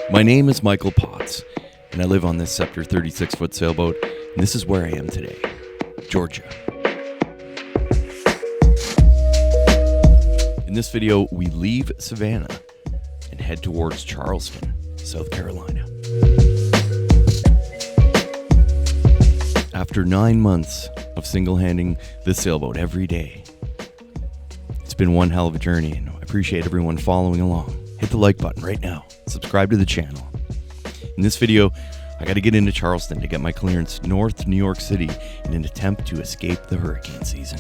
My name is Michael Potts, and I live on this Scepter 36-foot sailboat, and this is where I am today, Georgia. In this video, we leave Savannah and head towards Charleston, South Carolina. After 9 months of single-handing this sailboat every day, it's been one hell of a journey, and I appreciate everyone following along. Hit the like button right now. Subscribe to the channel. In this video, I got to get into Charleston to get my clearance north to New York City in an attempt to escape the hurricane season.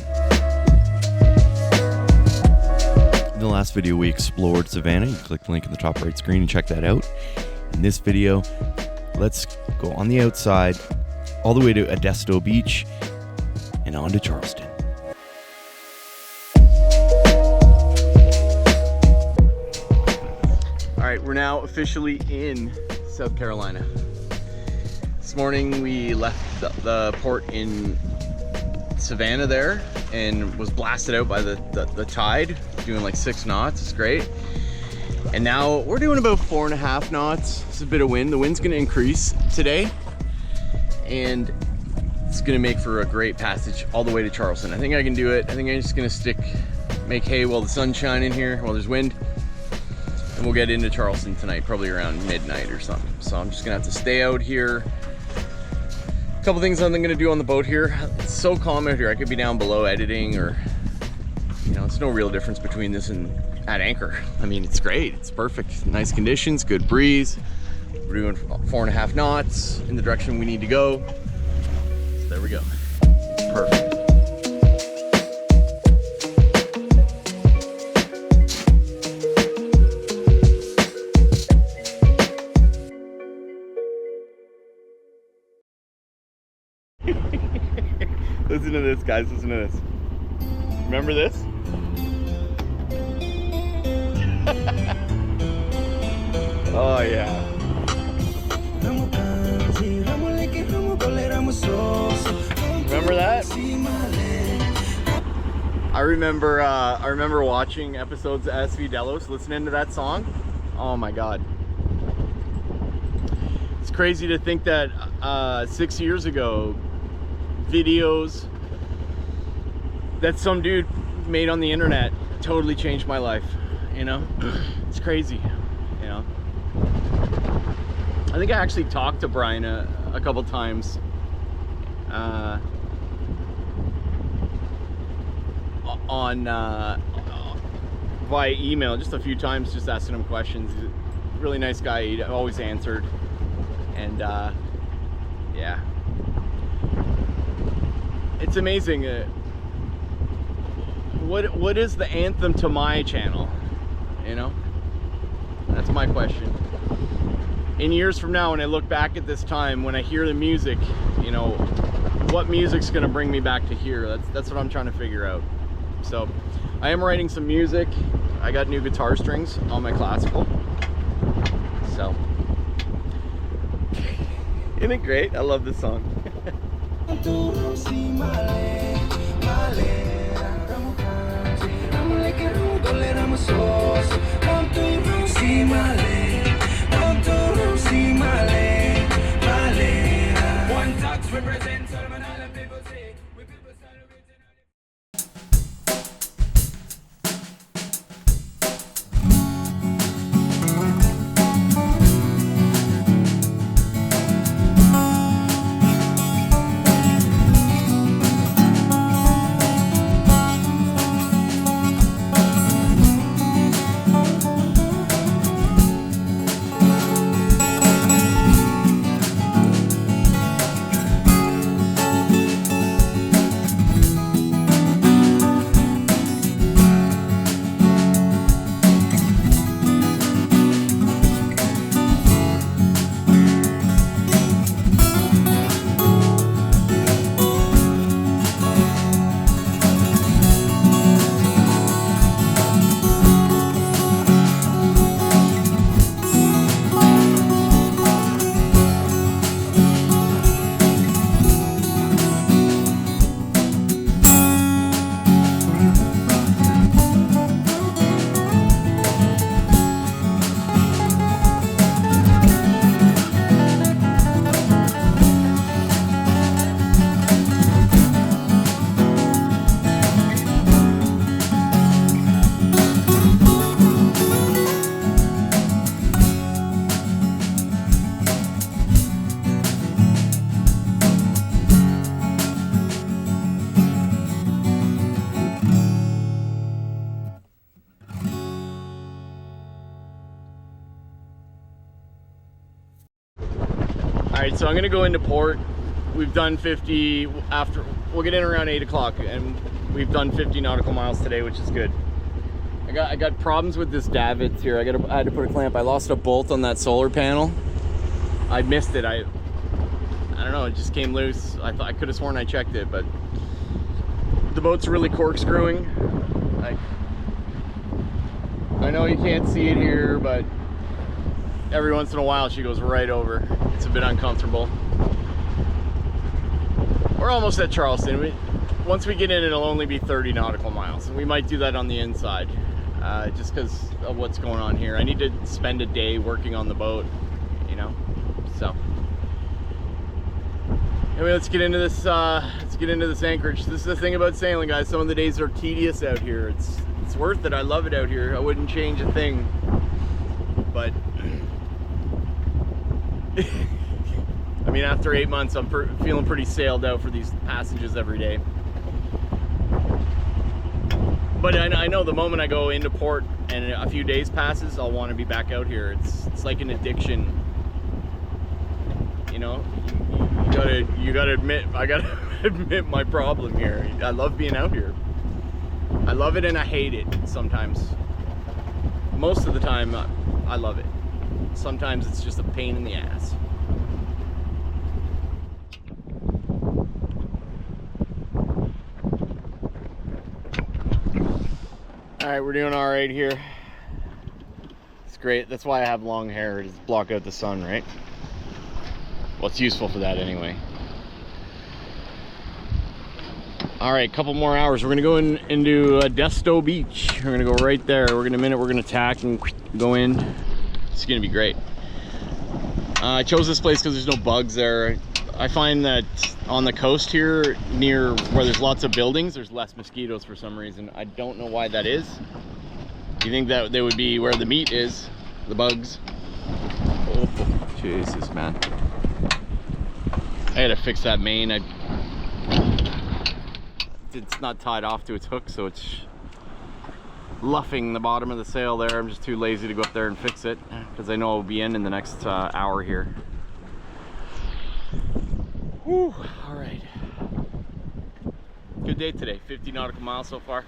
In the last video, we explored Savannah. You click the link in the top right screen and check that out. In this video, let's go on the outside all the way to Edisto Beach and on to Charleston. All right, we're now officially in South Carolina. This morning we left the port in Savannah there and was blasted out by the tide, doing like 6 knots. It's great. And now we're doing about 4.5 knots. It's a bit of wind. The wind's gonna increase today, and it's gonna make for a great passage all the way to Charleston. I think I can do it. I think I'm just gonna make hay while the sun's shining here, while there's wind. And we'll get into Charleston tonight, probably around midnight or something. So I'm just gonna have to stay out here. A couple things I'm gonna do on the boat here. It's so calm out here. I could be down below editing, or, you know, it's no real difference between this and at anchor. I mean, it's great, it's perfect. Nice conditions, good breeze. We're doing 4.5 knots in the direction we need to go. So there we go, perfect. Listen to this, guys, listen to this. Remember this? Oh yeah. Remember that? I remember watching episodes of SVEV, listening to that song. Oh my God. It's crazy to think that 6 years ago, videos that some dude made on the internet totally changed my life, you know? It's crazy, you know? I think I actually talked to Brian a couple times via email, just a few times, just asking him questions. He's a really nice guy. He always answered, and yeah. It's amazing. What is the anthem to my channel? You know, that's my question. In years from now, when I look back at this time, when I hear the music, you know, what music's gonna bring me back to here? That's what I'm trying to figure out. So, I am writing some music. I got new guitar strings on my classical. So, isn't it great? I love this song. right, so I'm gonna go into port. We've done 50 after, we'll get in around 8 o'clock, and we've done 50 nautical miles today, which is good. I got problems with this davits here. I had to put a clamp. I lost a bolt on that solar panel. I missed it. I don't know, it just came loose. I could have sworn I checked it, but the boat's really corkscrewing. I know you can't see it here, but every once in a while she goes right over. It's a bit uncomfortable. We're almost at Charleston. Once we get in, it'll only be 30 nautical miles. And we might do that on the inside, just because of what's going on here. I need to spend a day working on the boat, you know, so. Anyway, let's get into this anchorage. This is the thing about sailing, guys. Some of the days are tedious out here. It's worth it. I love it out here. I wouldn't change a thing, but I mean, after 8 months, I'm feeling pretty sailed out for these passages every day. But I know the moment I go into port and a few days passes, I'll want to be back out here. It's like an addiction, you know. You gotta admit, I gotta admit my problem here. I love being out here. I love it and I hate it sometimes. Most of the time, I love it. Sometimes it's just a pain in the ass. All right, we're doing all right here. It's great. That's why I have long hair, to block out the sun, right? Well, it's useful for that anyway. All right, couple more hours. We're gonna go into Desto Beach. We're gonna go right there. We're gonna tack and go in. It's gonna be great. I chose this place because there's no bugs there. I find that on the coast here, near where there's lots of buildings, there's less mosquitoes for some reason. I don't know why that is. You think that they would be where the meat is, the bugs. Oh, Jesus, man. I gotta fix that main. It's not tied off to its hook, so it's luffing the bottom of the sail there. I'm just too lazy to go up there and fix it because I know I'll be in the next hour here. Whew, all right. Good day today. 50 nautical miles so far.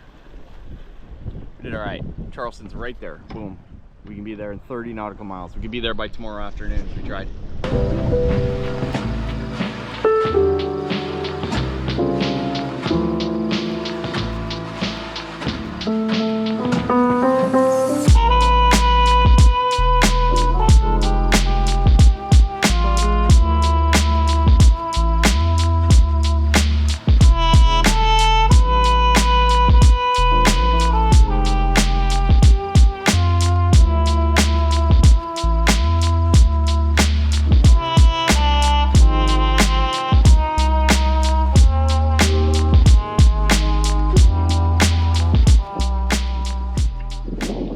We did all right. Charleston's right there. Boom. We can be there in 30 nautical miles. We could be there by tomorrow afternoon if we tried.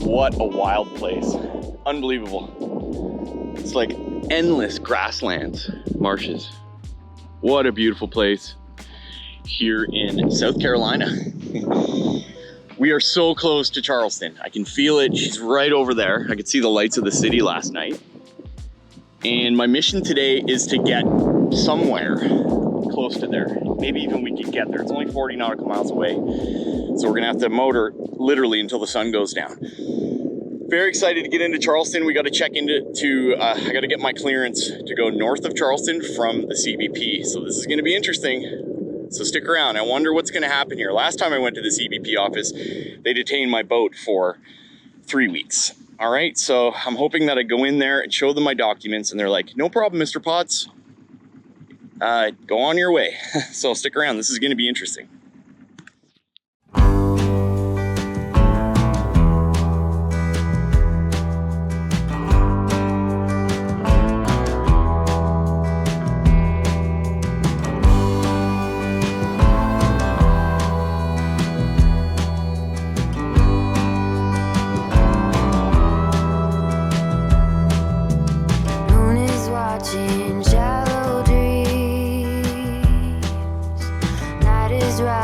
What a wild place. Unbelievable. It's like endless grasslands, marshes. What a beautiful place here in South Carolina. We are so close to Charleston. I can feel it. She's right over there. I could see the lights of the city last night. And my mission today is to get somewhere close to there. Maybe even we could get there. It's only 40 nautical miles away. So we're gonna have to motor literally until the sun goes down. Very excited to get into Charleston. We got to check into, I got to get my clearance to go north of Charleston from the CBP. So this is going to be interesting. So stick around. I wonder what's going to happen here. Last time I went to the CBP office, they detained my boat for 3 weeks. All right. So I'm hoping that I go in there and show them my documents and they're like, no problem, Mr. Potts. Go on your way. So stick around. This is going to be interesting. Shallow dreams, night is right.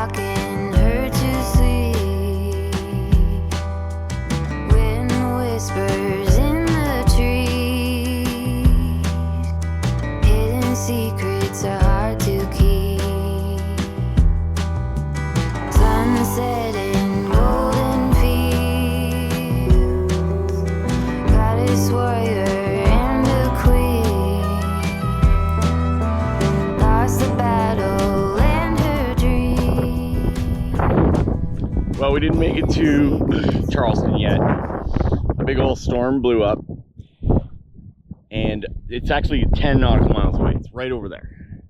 we didn't make it to Charleston yet. A big old storm blew up, and it's actually 10 nautical miles away. It's right over there.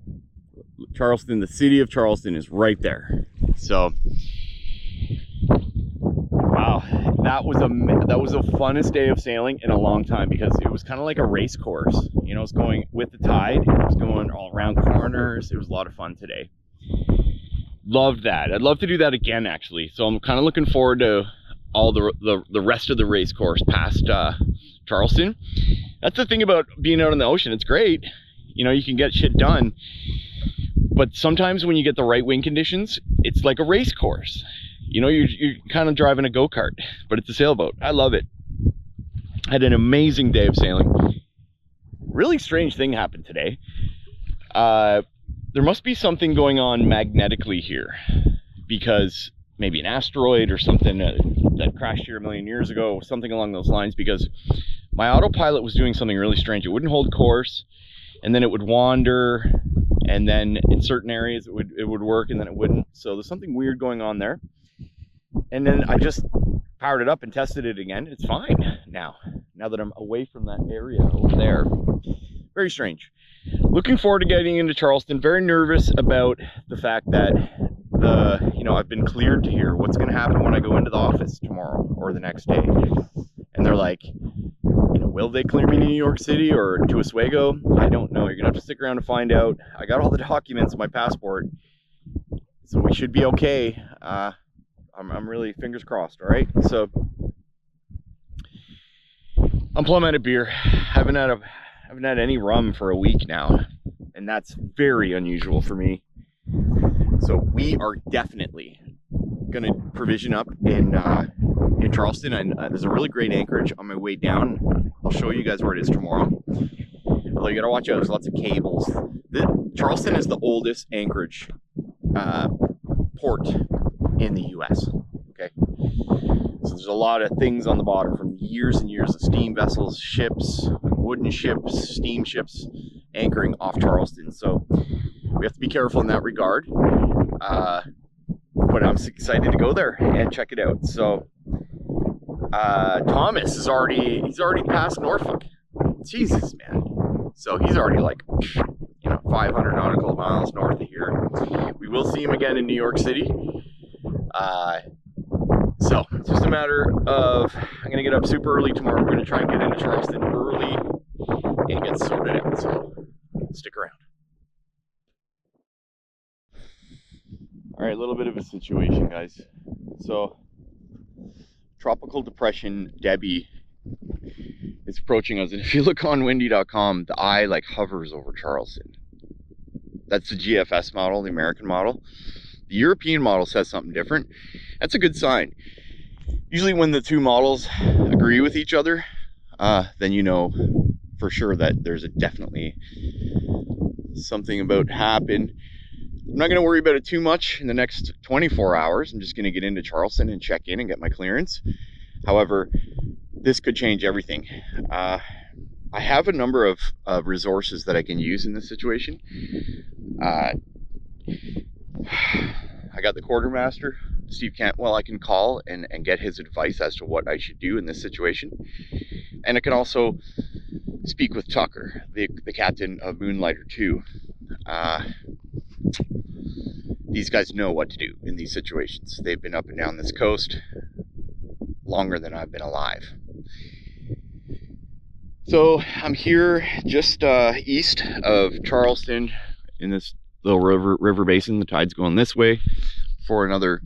Charleston, the city of Charleston, is right there. So, wow, that was the funnest day of sailing in a long time, because it was kind of like a race course. You know, it's going with the tide. It was going all around corners. It was a lot of fun today. Loved that. I'd love to do that again, actually. So I'm kind of looking forward to all the rest of the race course past Charleston. That's the thing about being out on the ocean. It's great. You know, you can get shit done. But sometimes when you get the right wind conditions, it's like a race course. You know, you're kind of driving a go-kart, but it's a sailboat. I love it. I had an amazing day of sailing. Really strange thing happened today. There must be something going on magnetically here, because maybe an asteroid or something that crashed here a million years ago, something along those lines, because my autopilot was doing something really strange. It wouldn't hold course, and then it would wander, and then in certain areas it would work, and then it wouldn't. So there's something weird going on there. And then I just powered it up and tested it again. It's fine now that I'm away from that area over there. Very strange. Looking forward to getting into Charleston. Very nervous about the fact that I've been cleared to here. What's going to happen when I go into the office tomorrow or the next day? And they're like, will they clear me to New York City or to Oswego? I don't know. You're going to have to stick around to find out. I got all the documents, my passport, so we should be okay. I'm really fingers crossed. All right. So I'm plumb out of beer. Haven't had any rum for a week now, and that's very unusual for me. So we are definitely gonna provision up in Charleston, and there's a really great anchorage on my way down. I'll show you guys where it is tomorrow. Although you gotta watch out, there's lots of cables. Charleston is the oldest anchorage port in the US. Okay, so there's a lot of things on the bottom from years and years of steam vessels, ships, wooden ships, steamships anchoring off Charleston. So we have to be careful in that regard. But I'm excited to go there and check it out. So Thomas is already past Norfolk. Jesus, man. So he's already like 500 nautical miles north of here. We will see him again in New York City. So it's just a matter of, I'm gonna get up super early tomorrow. We're gonna try and get into Charleston early and get sorted out. So stick around. All right, a little bit of a situation, guys. So tropical depression Debbie is approaching us, and if you look on windy.com, the eye like hovers over Charleston. That's the GFS model, the American model. The European model says something different. That's a good sign. Usually when the two models agree with each other, then you know for sure that there's definitely something about to happen. I'm not going to worry about it too much in the next 24 hours. I'm just going to get into Charleston and check in and get my clearance. However, this could change everything. I have a number of resources that I can use in this situation. I got the quartermaster, Steve Cantwell, I can call and get his advice as to what I should do in this situation. And I can also speak with Tucker, the captain of Moonlighter 2. These guys know what to do in these situations. They've been up and down this coast longer than I've been alive. So I'm here just east of Charleston in this little river basin. The tide's going this way for another,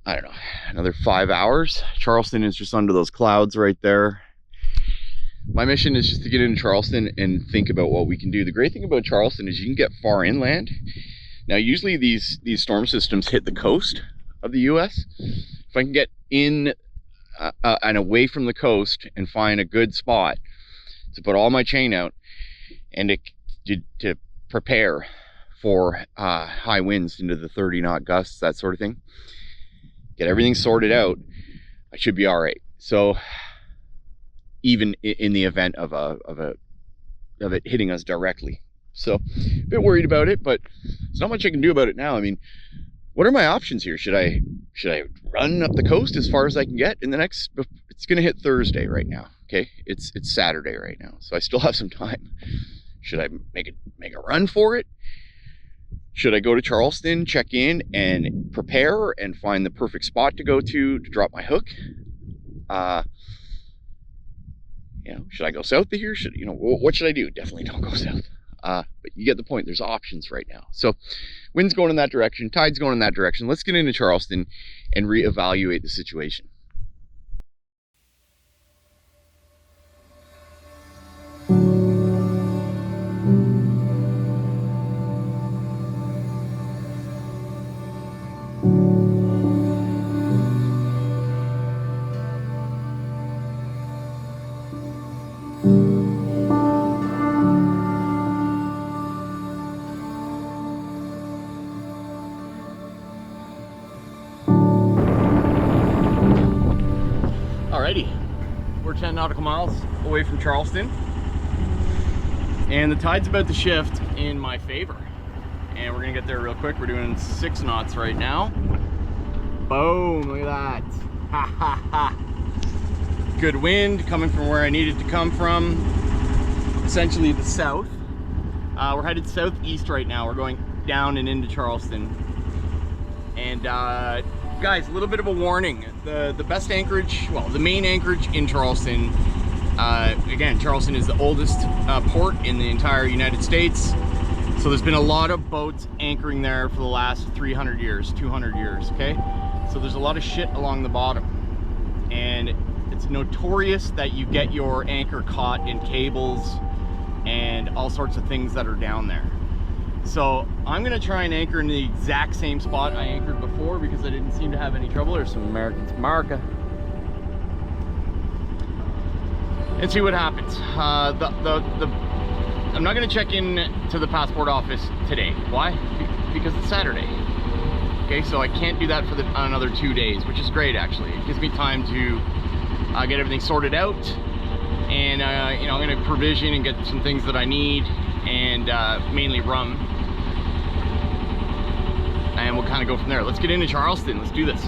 I don't know, another 5 hours. Charleston is just under those clouds right there. My mission is just to get into Charleston and think about what we can do. The great thing about Charleston is you can get far inland. Now, usually these storm systems hit the coast of the US. If I can get in and away from the coast and find a good spot to put all my chain out and to prepare for high winds into the 30-knot gusts, that sort of thing, get everything sorted out, I should be all right. So even in the event of it hitting us directly. So a bit worried about it, but there's not much I can do about it now. I mean, what are my options here? Should I run up the coast as far as I can get in the next, it's going to hit Thursday right now. Okay. It's Saturday right now. So I still have some time. Should I make a run for it? Should I go to Charleston, check in and prepare and find the perfect spot to go to drop my hook? Should I go south of here? What should I do? Definitely don't go south. But you get the point. There's options right now. So wind's going in that direction, tide's going in that direction. Let's get into Charleston and reevaluate the situation. Alrighty, we're 10 nautical miles away from Charleston, and the tide's about to shift in my favor, and we're gonna get there real quick. We're doing 6 knots right now. Boom, look at that. Ha ha ha. Good wind coming from where I needed to come from, essentially the south. We're headed southeast right now. We're going down and into Charleston. And guys, a little bit of a warning. The best anchorage, well, the main anchorage in Charleston, again, Charleston is the oldest port in the entire United States. So there's been a lot of boats anchoring there for the last 300 years, 200 years, okay? So there's a lot of shit along the bottom. And it's notorious that you get your anchor caught in cables and all sorts of things that are down there. So I'm gonna try and anchor in the exact same spot I anchored before because I didn't seem to have any trouble. There's some Americans, America. And see what happens. I'm not gonna check in to the passport office today. Why? Because it's Saturday. Okay, so I can't do that for another 2 days, which is great actually. It gives me time to get everything sorted out, and I'm gonna provision and get some things that I need, and mainly rum. And we'll kind of go from there. Let's get into Charleston. Let's do this.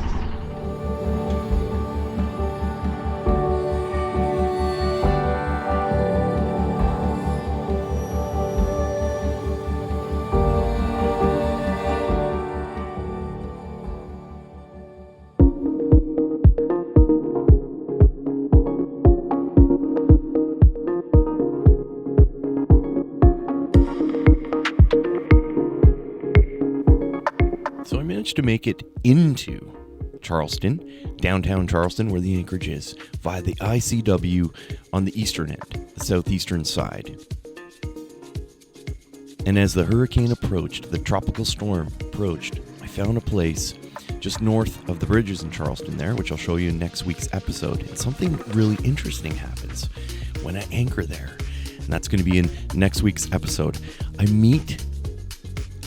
So I managed to make it into Charleston, downtown Charleston, where the anchorage is, via the ICW on the eastern end, the southeastern side. And as the hurricane approached, the tropical storm approached, I found a place just north of the bridges in Charleston there, which I'll show you in next week's episode. And something really interesting happens when I anchor there. And that's going to be in next week's episode. I meet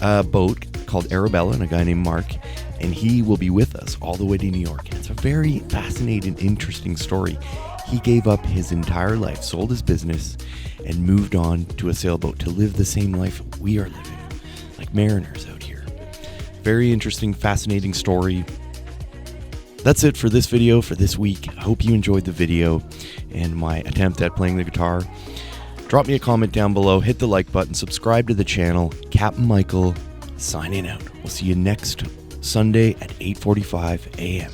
a boat called Arabella and a guy named Mark, and he will be with us all the way to New York. And it's a very fascinating, interesting story. He gave up his entire life, sold his business, and moved on to a sailboat to live the same life we are living, like mariners out here. Very interesting, fascinating story. That's it for this video for this week. I hope you enjoyed the video and my attempt at playing the guitar. Drop me a comment down below, hit the like button, subscribe to the channel. Captain Michael signing out. We'll see you next Sunday at 8:45 a.m.